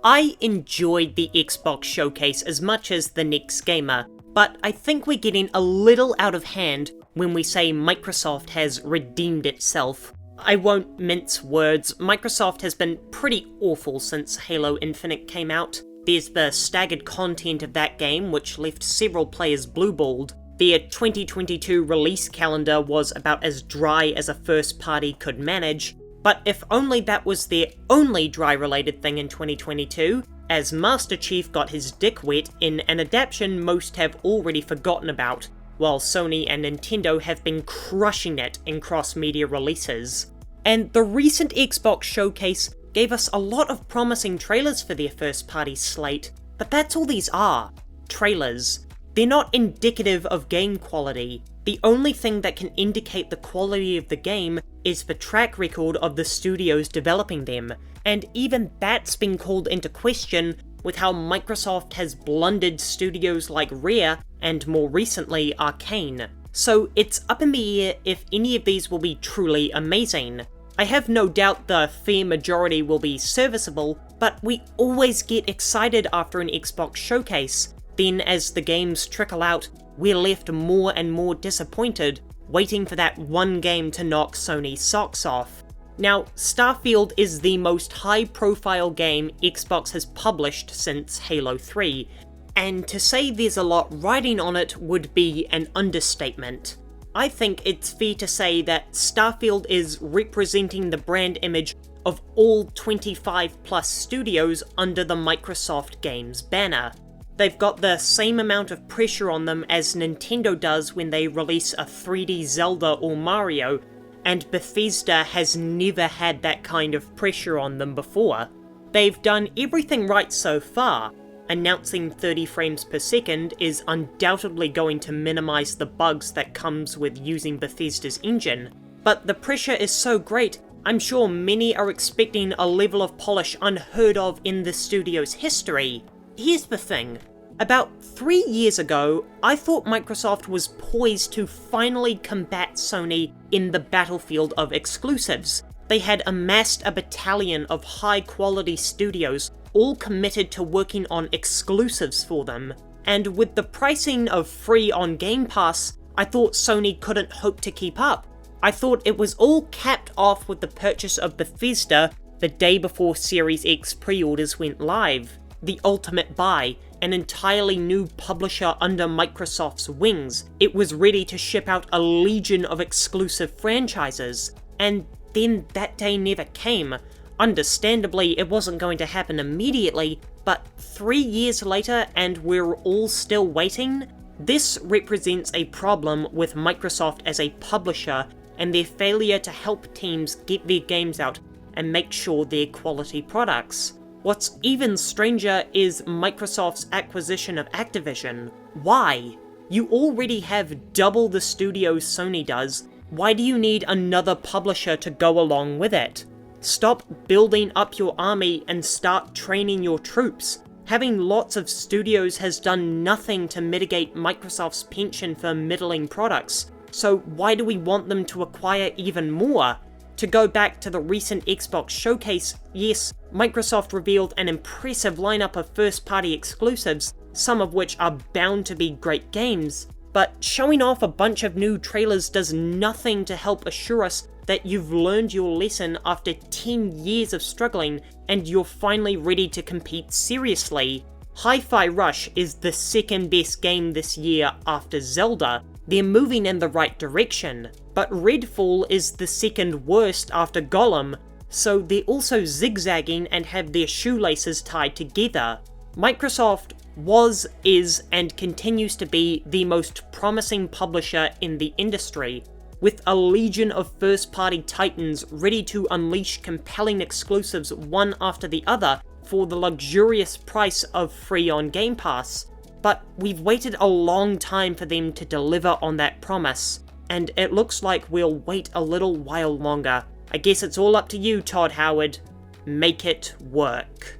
I enjoyed the Xbox showcase as much as the next gamer, but I think we're getting a little out of hand when we say Microsoft has redeemed itself. I won't mince words, Microsoft has been pretty awful since Halo Infinite came out. There's the staggered content of that game, which left several players blueballed. Their 2022 release calendar was about as dry as a first party could manage, but if only that was their only dry-related thing in 2022, as Master Chief got his dick wet in an adaptation most have already forgotten about, while Sony and Nintendo have been crushing it in cross-media releases. And the recent Xbox showcase gave us a lot of promising trailers for their first-party slate, but that's all these are, trailers. They're not indicative of game quality. The only thing that can indicate the quality of the game is the track record of the studios developing them, and even that's been called into question with how Microsoft has blundered studios like Rare and more recently Arcane. So it's up in the air if any of these will be truly amazing. I have no doubt the fair majority will be serviceable, but we always get excited after an Xbox showcase. Then as the games trickle out, we're left more and more disappointed, waiting for that one game to knock Sony's socks off. Now, Starfield is the most high-profile game Xbox has published since Halo 3, and to say there's a lot riding on it would be an understatement. I think it's fair to say that Starfield is representing the brand image of all 25+ studios under the Microsoft Games banner. They've got the same amount of pressure on them as Nintendo does when they release a 3D Zelda or Mario, and Bethesda has never had that kind of pressure on them before. They've done everything right so far. Announcing 30 frames per second is undoubtedly going to minimize the bugs that comes with using Bethesda's engine, but the pressure is so great, I'm sure many are expecting a level of polish unheard of in the studio's history. Here's the thing. About 3 years ago, I thought Microsoft was poised to finally combat Sony in the battlefield of exclusives. They had amassed a battalion of high-quality studios, all committed to working on exclusives for them. And with the pricing of free on Game Pass, I thought Sony couldn't hope to keep up. I thought it was all capped off with the purchase of Bethesda the day before Series X pre-orders went live. The ultimate buy, an entirely new publisher under Microsoft's wings. It was ready to ship out a legion of exclusive franchises. And then that day never came. Understandably, it wasn't going to happen immediately, but 3 years later and we're all still waiting? This represents a problem with Microsoft as a publisher and their failure to help teams get their games out and make sure they're quality products. What's even stranger is Microsoft's acquisition of Activision. Why? You already have double the studios Sony does. Why do you need another publisher to go along with it? Stop building up your army and start training your troops. Having lots of studios has done nothing to mitigate Microsoft's penchant for middling products, so why do we want them to acquire even more? To go back to the recent Xbox showcase, yes, Microsoft revealed an impressive lineup of first-party exclusives, some of which are bound to be great games, but showing off a bunch of new trailers does nothing to help assure us that you've learned your lesson after 10 years of struggling and you're finally ready to compete seriously. Hi-Fi Rush is the second best game this year after Zelda. They're moving in the right direction, but Redfall is the second worst after Gollum, so they're also zigzagging and have their shoelaces tied together. Microsoft was, is, and continues to be the most promising publisher in the industry, with a legion of first-party titans ready to unleash compelling exclusives one after the other for the luxurious price of free on Game Pass. But we've waited a long time for them to deliver on that promise, and it looks like we'll wait a little while longer. I guess it's all up to you, Todd Howard. Make it work.